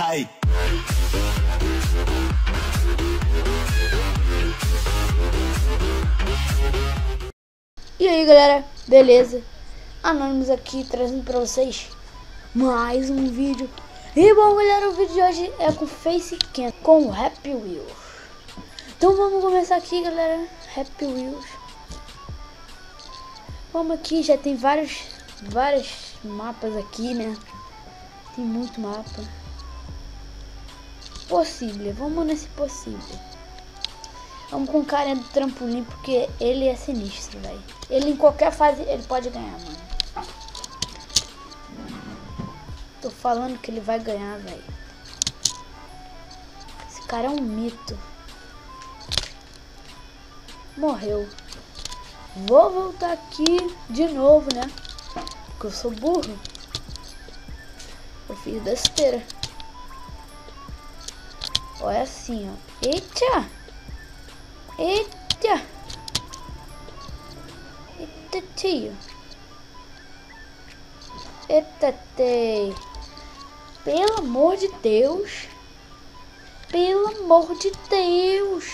Ai. E aí galera, beleza? Anônimos aqui trazendo pra vocês mais um vídeo. E bom galera, o vídeo de hoje é com Facecam, com o Happy Wheels. Então vamos começar aqui galera, Happy Wheels. Vamos aqui, já tem vários mapas aqui, né? Tem muito mapa. Possível, vamos nesse possível. Vamos com o cara do trampolim, porque ele é sinistro, velho. Ele em qualquer fase, ele pode ganhar, mano. Tô falando que ele vai ganhar, velho. Esse cara é um mito. Morreu. Vou voltar aqui de novo, né? Porque eu sou burro. Eu fiz besteira. Olha assim, ó. Eita! Eita! Eita, tio! Eita, tei! Pelo amor de Deus! Pelo amor de Deus!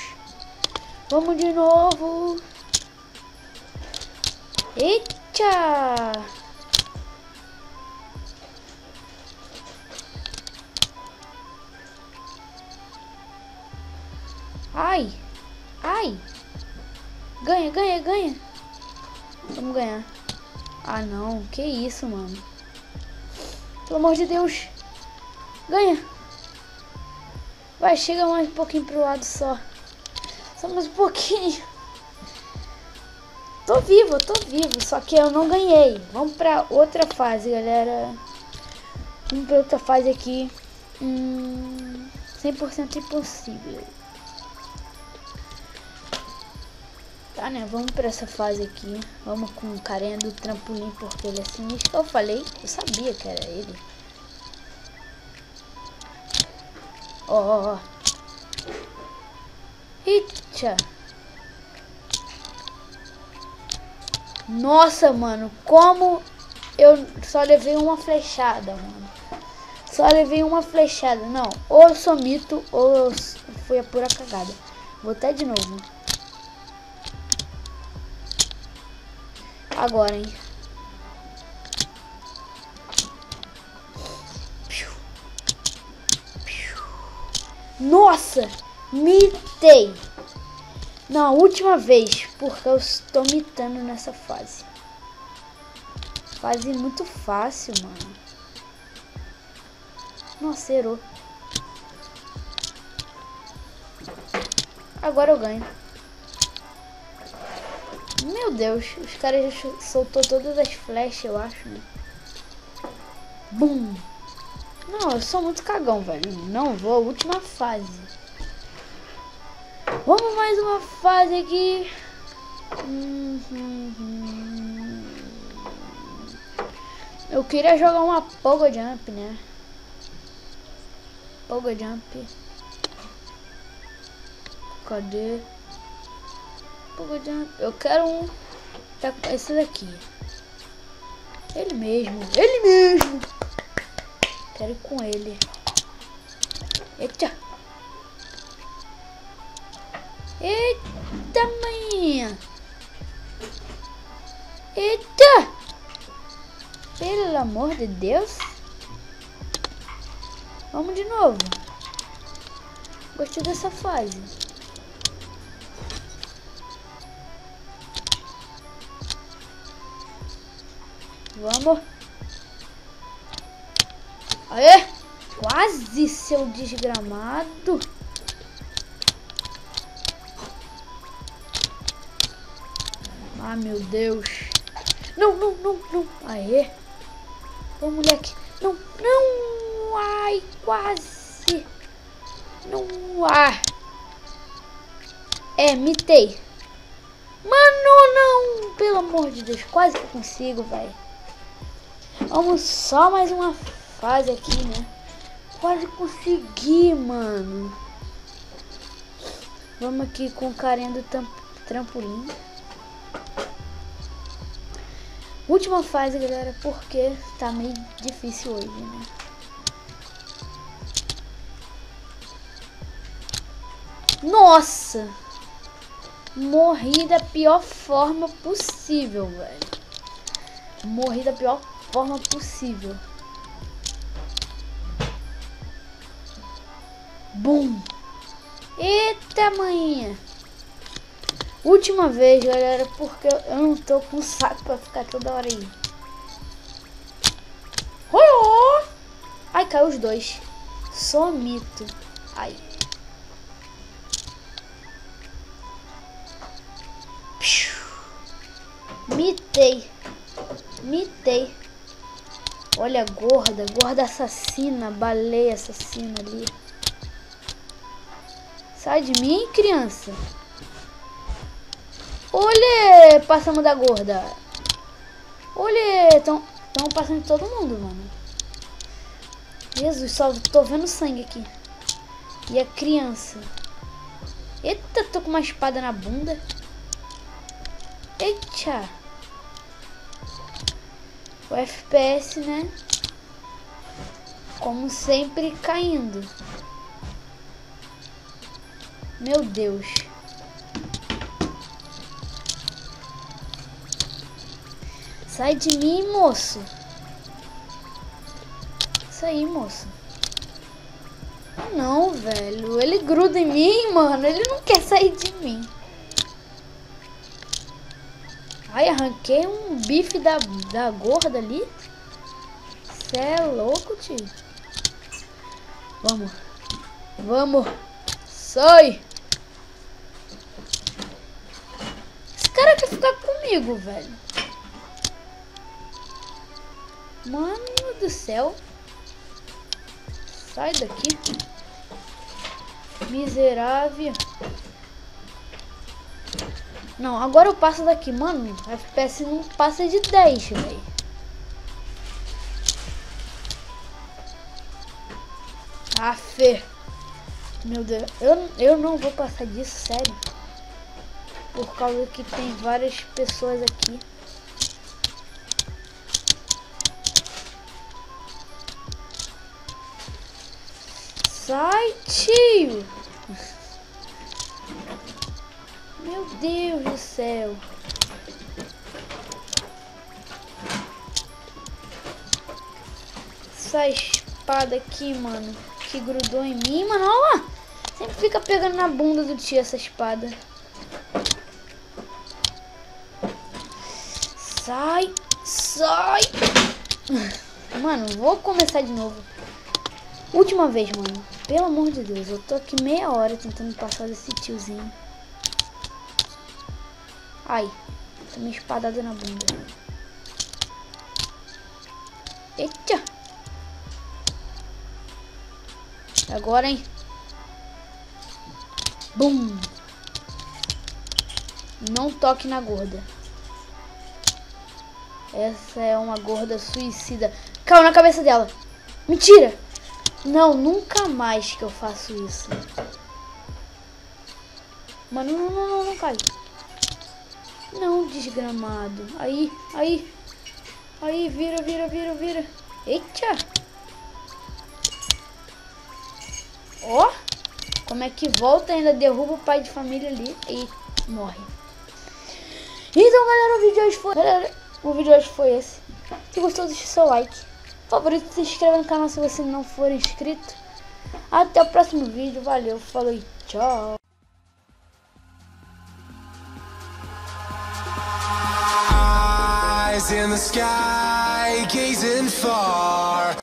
Vamos de novo! Eita! Ai! Ai! Ganha, ganha, ganha! Vamos ganhar. Ah não, que isso, mano. Pelo amor de Deus. Ganha. Vai, chega mais um pouquinho pro lado só. Só mais um pouquinho. Tô vivo, só que eu não ganhei. Vamos pra outra fase, galera. Vamos pra outra fase aqui. 100% impossível. Tá, né? Vamos pra essa fase aqui. Vamos com o carinha do trampolim, porque ele é sinistro. Eu falei, eu sabia que era ele. Ó. Eita. Nossa, mano. Como eu só levei uma flechada, mano. Só levei uma flechada. Não. Ou eu sou mito, ou eu fui a pura cagada. Vou até de novo. Agora, hein? Nossa! Mitei! Não, a última vez, porque eu estou mitando nessa fase. Fase muito fácil, mano. Nossa, errou. Agora eu ganho. Meu Deus, os caras já soltou todas as flechas, eu acho, né? Bum! Não, eu sou muito cagão, velho. Não vou, última fase. Vamos mais uma fase aqui. Eu queria jogar uma Pogo Jump, né? Pogo Jump. Cadê? Pogo Jump. Eu quero um. Esse daqui. Ele mesmo. Ele mesmo. Quero ir com ele. Eita. Eita, manhã. Eita. Pelo amor de Deus. Vamos de novo. Gostei dessa fase. Vamos. Aê! Quase, seu desgramado. Ah, meu Deus. Não, não, não, não. Aê. Ô, moleque. Não, não. Ai, quase. Não. Ah. É, mitei. Mano, não. Pelo amor de Deus. Quase que eu consigo, velho. Vamos só mais uma fase aqui, né? Quase consegui, mano. Vamos aqui com o carinha do trampolim. Última fase, galera, porque tá meio difícil hoje, né? Nossa! Morri da pior forma possível, velho. Morri da pior forma possível. Bum! Eita, manhinha! Última vez, galera, porque eu não tô com saco pra ficar toda hora aí. Oh! Ai, caiu os dois. Só mito. Ai. Mitei. Mitei. Olha a gorda. Gorda assassina. Baleia assassina ali. Sai de mim, criança. Olha, passamos da gorda. Olha, estão passando de todo mundo, mano. Jesus, só tô vendo sangue aqui. E a criança. Eita, tô com uma espada na bunda. Eita. O FPS, né? Como sempre, caindo. Meu Deus. Sai de mim, moço. Isso aí, moço. Não, velho. Ele gruda em mim, mano. Ele não quer sair de mim. Ai, arranquei um bife da gorda ali. Cê é louco, tio. Vamos. Vamos. Sai. Esse cara quer ficar comigo, velho. Mano do céu. Sai daqui. Miserável. Não, agora eu passo daqui, mano. A FPS não passa de 10, velho. Afe. Meu Deus. Eu não vou passar disso, sério. Por causa que tem várias pessoas aqui. Sai, tio. Meu Deus do céu. Essa espada aqui, mano, que grudou em mim, mano, olha lá. Sempre fica pegando na bunda do tio essa espada. Sai, sai. Mano, vou começar de novo. Última vez, mano. Pelo amor de Deus, eu tô aqui meia hora tentando passar desse tiozinho. Ai, tomei espadada na bunda. Eita. Agora, hein. Bum. Não toque na gorda. Essa é uma gorda suicida. Caiu na cabeça dela. Mentira. Não, nunca mais que eu faço isso. Mano, não cai. Não, desgramado. Aí. Aí, vira. Eita. Ó. Como é que volta, ainda derruba o pai de família ali e morre. Então, galera, o vídeo de hoje foi esse. Se gostou, deixa o seu like. Favorito, se inscreva no canal se você não for inscrito. Até o próximo vídeo. Valeu, falou e tchau. Eyes in the sky, gazing far.